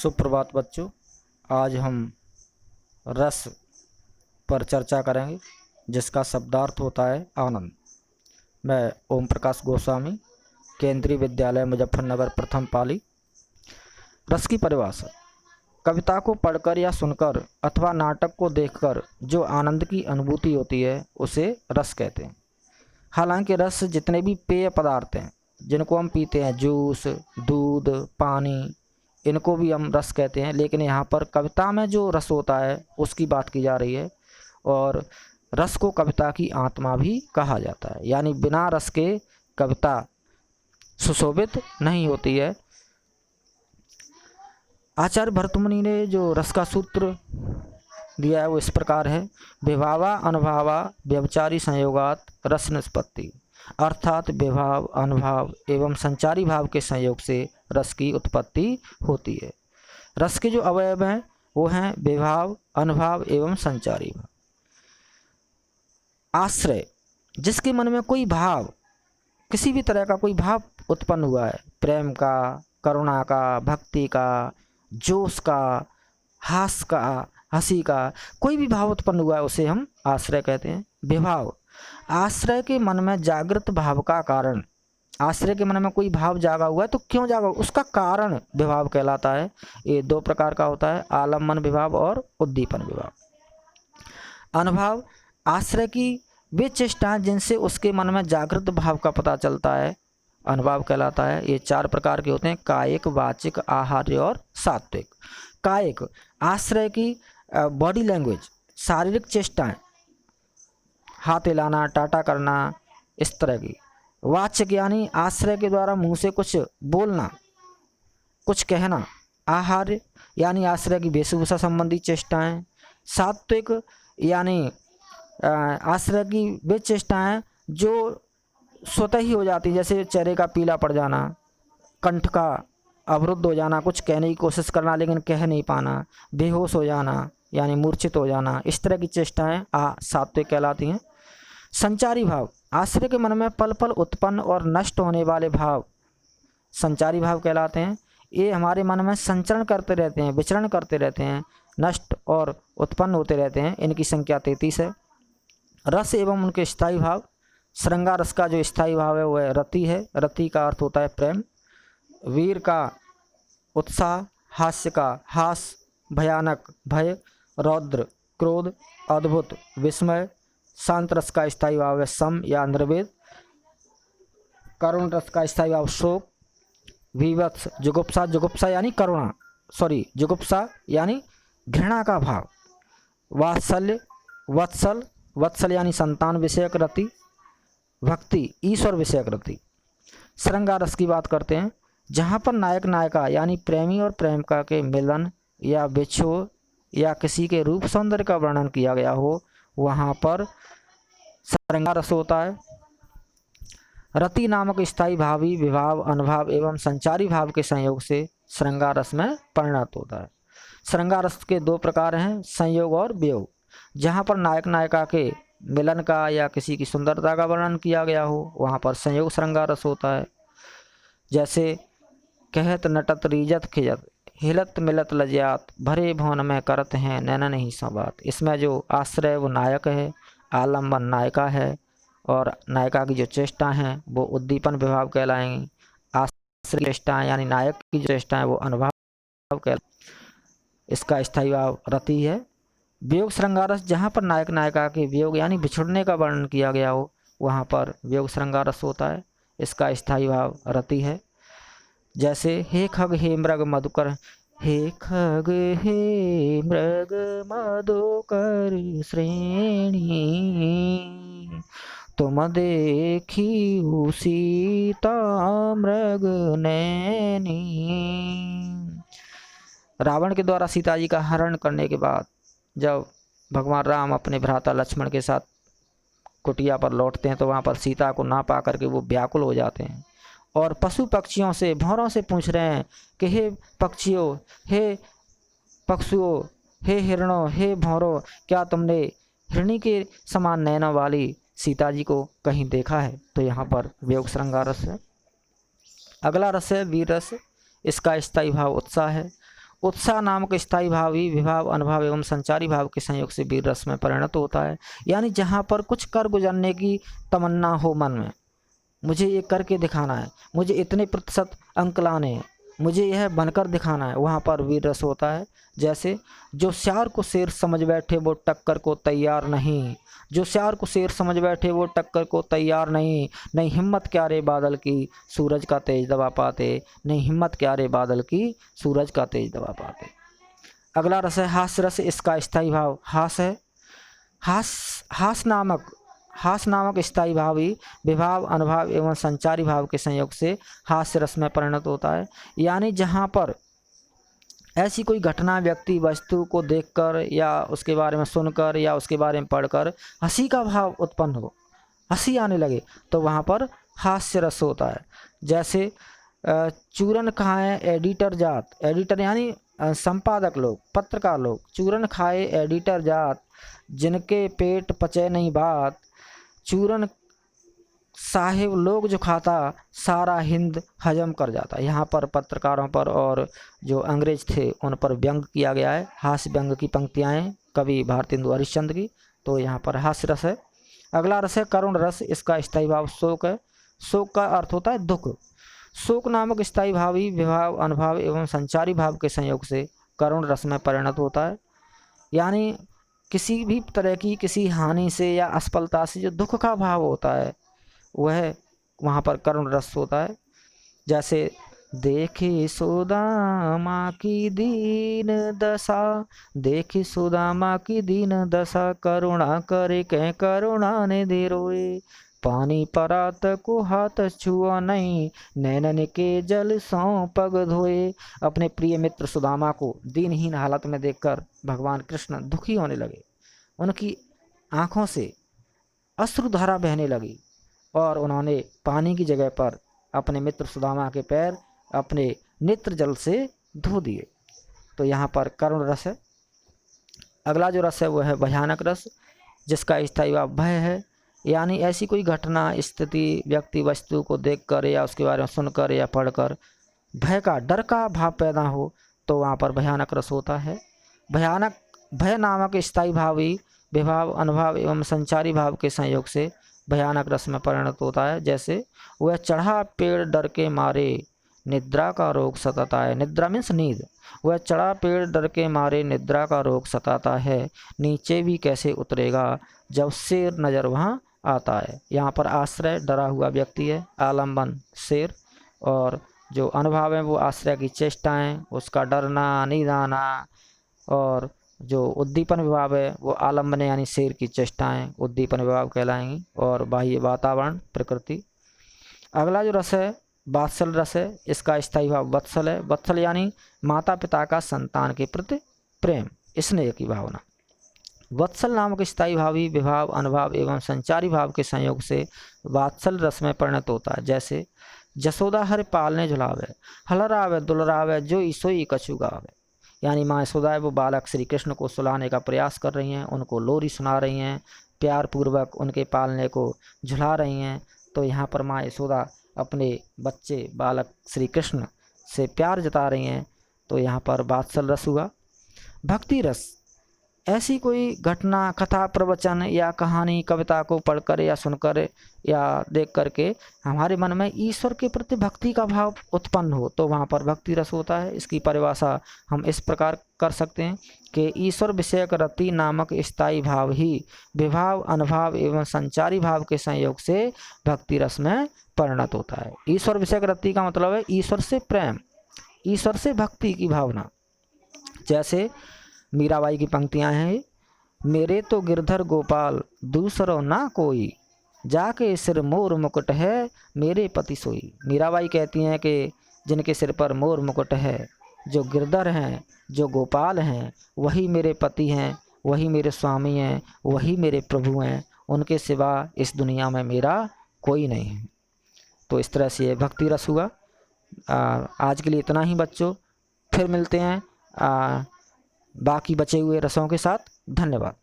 सुप्रभात बच्चों। आज हम रस पर चर्चा करेंगे जिसका शब्दार्थ होता है आनंद। मैं ओम प्रकाश गोस्वामी, केंद्रीय विद्यालय मुजफ्फरनगर प्रथम पाली। रस की परिभाषा: कविता को पढ़कर या सुनकर अथवा नाटक को देखकर जो आनंद की अनुभूति होती है उसे रस कहते हैं। हालांकि रस जितने भी पेय पदार्थ हैं जिनको हम पीते हैं, जूस, दूध, पानी, इनको भी हम रस कहते हैं, लेकिन यहाँ पर कविता में जो रस होता है उसकी बात की जा रही है। और रस को कविता की आत्मा भी कहा जाता है, यानी बिना रस के कविता सुशोभित नहीं होती है। आचार्य भरतमुनि ने जो रस का सूत्र दिया है वो इस प्रकार है: विभावा अनुभावा व्यभिचारी संयोगात रस निष्पत्ति। अर्थात विभाव, अनुभाव एवं संचारी भाव के संयोग से रस की उत्पत्ति होती है। रस के जो अवयव हैं वो हैं विभाव, अनुभाव एवं संचारी भाव। आश्रय: जिसके मन में कोई भाव, किसी भी तरह का कोई भाव उत्पन्न हुआ है, प्रेम का, करुणा का, भक्ति का, जोश का, हास का, हंसी का, कोई भी भाव उत्पन्न हुआ है उसे हम आश्रय कहते हैं। विभाव: आश्रय के मन में जागृत भाव का कारण। आश्रय के मन में कोई भाव जागा हुआ है तो क्यों जागा, उसका कारण विभाव कहलाता है। ये दो प्रकार का होता है, आलम्बन विभाव और उद्दीपन विभाव। अनुभाव: आश्रय की वे चेष्टाएं जिनसे उसके मन में जागृत भाव का पता चलता है, अनुभाव कहलाता है। ये चार प्रकार के होते हैं: कायिक, वाचिक, आहार्य और सात्विक। कायिक: आश्रय की बॉडी लैंग्वेज, शारीरिक चेष्टाएं, हाथ हिलाना, टाटा करना, इस तरह की। वाचिक यानी आश्रय के द्वारा मुंह से कुछ बोलना, कुछ कहना। आहार्य यानी आश्रय की वेशभूषा संबंधी चेष्टाएं। सात्विक यानी आश्रय की वे चेष्टाएं जो स्वतः ही हो जाती, जैसे चेहरे का पीला पड़ जाना, कंठ का अवरुद्ध हो जाना, कुछ कहने की कोशिश करना लेकिन कह नहीं पाना, बेहोश हो जाना यानी मूर्छित हो जाना, इस तरह की चेष्टाएं सात्विक कहलाती हैं। संचारी भाव: आश्रय के मन में पल पल उत्पन्न और नष्ट होने वाले भाव संचारी भाव कहलाते हैं। ये हमारे मन में संचरण करते रहते हैं, विचरण करते रहते हैं, नष्ट और उत्पन्न होते रहते हैं। इनकी संख्या 33 है। रस एवं उनके स्थायी भाव: श्रृंगार रस का जो स्थायी भाव है वह रति है। रति का अर्थ होता है प्रेम। वीर का उत्साह, हास्य का हास, भयानक भय, रौद्र क्रोध, अद्भुत विस्मय। शांत रस का स्थायी भाव है सम या निर्वेद। करुण रस का स्थायी भाव शोक। विवत्स जुगुप्सा, जुगुप्सा यानी करुणा, जुगुप्सा यानी घृणा का भाव। वात्सल्य वत्सल, वत्सल यानी संतान विषयक रति। भक्ति ईश्वर विषयक रति। श्रृंगार रस की बात करते हैं, जहाँ पर नायक नायिका यानी प्रेमी और प्रेमिका के मिलन या विच्छोह या किसी के रूप सौंदर्य का वर्णन किया गया हो, वहाँ पर श्रृंगार रस होता है। रति नामक स्थायी भावी विभाव, अनुभाव एवं संचारी भाव के संयोग से श्रृंगार रस में परिणत होता है। श्रृंगार रस के दो प्रकार हैं, संयोग और वियोग। जहाँ पर नायक नायिका के मिलन का या किसी की सुंदरता का वर्णन किया गया हो वहाँ पर संयोग श्रृंगार रस होता है। जैसे कहत नटत रीजत खिजत, हिलत मिलत लज्जात, भरे भवन में करत हैं नैनन ही संवात। इसमें जो आश्रय वो नायक है, आलम्बन नायिका है और नायिका की जो चेष्टा हैं वो उद्दीपन विभाव कहलाएंगी। आश्रय चेष्टाएँ यानी नायक की जो चेष्टाएँ वो अनुभाव कहलाएंगी। इसका स्थायी भाव रति है। वियोग श्रृंगार रस: जहाँ पर नायक नायिका के वियोग यानी बिछुड़ने का वर्णन किया गया हो वहाँ पर वियोग श्रृंगार रस होता है। इसका स्थायी भाव रति है। जैसे हे खग हे मृग मधुकर, हे खग हे मृग मधुकर श्रेणी, तुम देखी सीता मृग नैनी। रावण के द्वारा सीता जी का हरण करने के बाद जब भगवान राम अपने भ्राता लक्ष्मण के साथ कुटिया पर लौटते हैं तो वहाँ पर सीता को ना पा करके वो व्याकुल हो जाते हैं और पशु पक्षियों से, भौरों से पूछ रहे हैं कि हे पक्षियों, हे पक्षुओं, हे हिरणों, हे भौरों, क्या तुमने हिरणी के समान नैनों वाली सीता जी को कहीं देखा है? तो यहाँ पर वियोग श्रृंगार रस है। अगला रस है वीर रस। इसका स्थायी भाव उत्साह है। उत्साह नामक स्थायी भाव ही विभाव, अनुभव एवं संचारी भाव के संयोग से वीर रस में परिणत होता है। यानी जहाँ पर कुछ कर गुजरने की तमन्ना हो मन में, मुझे ये करके दिखाना है, मुझे इतने प्रतिशत अंक लाने हैं, मुझे यह बनकर दिखाना है, वहाँ पर वीर रस होता है। जैसे जो श्यार को शेर समझ बैठे वो टक्कर को तैयार नहीं, जो श्यार को शेर समझ बैठे वो टक्कर को तैयार नहीं, नहीं हिम्मत क्या रे बादल की सूरज का तेज दबा पाते, नहीं हिम्मत क्या रे बादल की सूरज का तेज दबा पाते। अगला रस है हास्य रस, इसका स्थायी भाव हास है। हास नामक स्थायी भाव ही विभाव, अनुभव एवं संचारी भाव के संयोग से हास्य रस में परिणत होता है। यानी जहाँ पर ऐसी कोई घटना, व्यक्ति, वस्तु को देखकर या उसके बारे में सुनकर या उसके बारे में पढ़कर हंसी का भाव उत्पन्न हो, हंसी आने लगे, तो वहाँ पर हास्य रस होता है। जैसे चूरन खाए एडिटर जात, एडिटर यानी संपादक लोग, पत्रकार लोग, चूरन खाए एडिटर जात, जिनके पेट पचे नहीं बात, चूरन साहिब लोग जो खाता सारा हिंद हजम कर जाता। यहाँ पर पत्रकारों पर और जो अंग्रेज थे उन पर व्यंग किया गया है, हास्य व्यंग की पंक्तियाँ हैं कवि भारतेंदु हरिश्चंद्र की, तो यहाँ पर हास्य रस है। अगला रस है करुण रस, इसका स्थायी भाव शोक है। शोक का अर्थ होता है दुख। शोक नामक स्थायी भाव ही विभाव, अनुभव एवं संचारी भाव के संयोग से करुण रस में परिणत होता है। यानी किसी भी तरह की किसी हानि से या असफलता से जो दुख का भाव होता है वह वहाँ पर करुण रस होता है। जैसे देखे सुदामा की दीन दशा, देखे सुदामा की दीन दशा, करुणा करे कै करुणा ने दे रोए, पानी परात को हाथ छुआ नहीं, नैनन के जल सौ पग धोए। अपने प्रिय मित्र सुदामा को दीनहीन हालत में देखकर भगवान कृष्ण दुखी होने लगे, उनकी आँखों से अश्रुधारा बहने लगी और उन्होंने पानी की जगह पर अपने मित्र सुदामा के पैर अपने नेत्र जल से धो दिए। तो यहाँ पर करुण रस है। अगला जो रस है वह है भयानक रस, जिसका स्थायी भाव भय है। यानी ऐसी कोई घटना, स्थिति, व्यक्ति, वस्तु को देखकर या उसके बारे में सुनकर या पढ़कर भय का, डर का भाव पैदा हो, तो वहाँ पर भयानक रस होता है। भय नामक स्थायी भाव ही विभाव, अनुभव एवं संचारी भाव के संयोग से भयानक रस में परिणत होता है। जैसे वह चढ़ा पेड़ डर के मारे, निद्रा का रोग सताता है। निद्रा मीन्स नींद। वह चढ़ा पेड़ डर के मारे, निद्रा का रोग सताता है, नीचे भी कैसे उतरेगा जब शेर नज़र वहाँ आता है। यहाँ पर आश्रय डरा हुआ व्यक्ति है, आलम्बन शेर, और जो अनुभव है वो आश्रय की चेष्टाएँ, उसका डरना, नींद आना, और जो उद्दीपन विभाव है वो आलम्बन यानी शेर की चेष्टाएँ उद्दीपन विभाव कहलाएंगी, और बाह्य वातावरण, प्रकृति। अगला जो रस है वात्सल रस है, इसका स्थायी भाव वत्सल है। वत्सल यानी माता पिता का संतान के प्रति प्रेम, स्नेह की भावना। वत्सल नामक स्थायी भाव ही विभाव, अनुभव एवं संचारी भाव के संयोग से वात्सल रस में परिणत होता है। जैसे जसोदा हर पालने झुलावे, हलरावे दुलरावे, जो ईसोई कछु गावे। यानी माँ यशोदा है वो बालक श्री कृष्ण को सुलाने का प्रयास कर रही हैं, उनको लोरी सुना रही हैं, प्यार पूर्वक उनके पालने को झुला रही हैं। तो यहाँ पर माँ यशोदा अपने बच्चे बालक श्री कृष्ण से प्यार जता रही हैं, तो यहाँ पर वात्सल रस हुआ। भक्ति रस, ऐसी कोई घटना, कथा, प्रवचन या कहानी, कविता को पढ़कर या सुनकर या देख करके हमारे मन में ईश्वर के प्रति भक्ति का भाव उत्पन्न हो, तो वहाँ पर भक्ति रस होता है। इसकी परिभाषा हम इस प्रकार कर सकते हैं कि ईश्वर विषयक रति नामक स्थायी भाव ही विभाव, अनुभव एवं संचारी भाव के संयोग से भक्ति रस में परिणत होता है। ईश्वर विषयक रति का मतलब है ईश्वर से प्रेम, ईश्वर से भक्ति की भावना। जैसे मीराबाई की पंक्तियां हैं, मेरे तो गिरधर गोपाल दूसरो ना कोई, जाके सिर मोर मुकुट है मेरे पति सोई। मीराबाई कहती हैं कि जिनके सिर पर मोर मुकुट है, जो गिरधर हैं, जो गोपाल हैं, वही मेरे पति हैं, वही मेरे स्वामी हैं, वही मेरे प्रभु हैं, उनके सिवा इस दुनिया में मेरा कोई नहीं है। तो इस तरह से ये भक्ति रस हुआ। आज के लिए इतना ही बच्चों, फिर मिलते हैं बाकी बचे हुए रसों के साथ। धन्यवाद।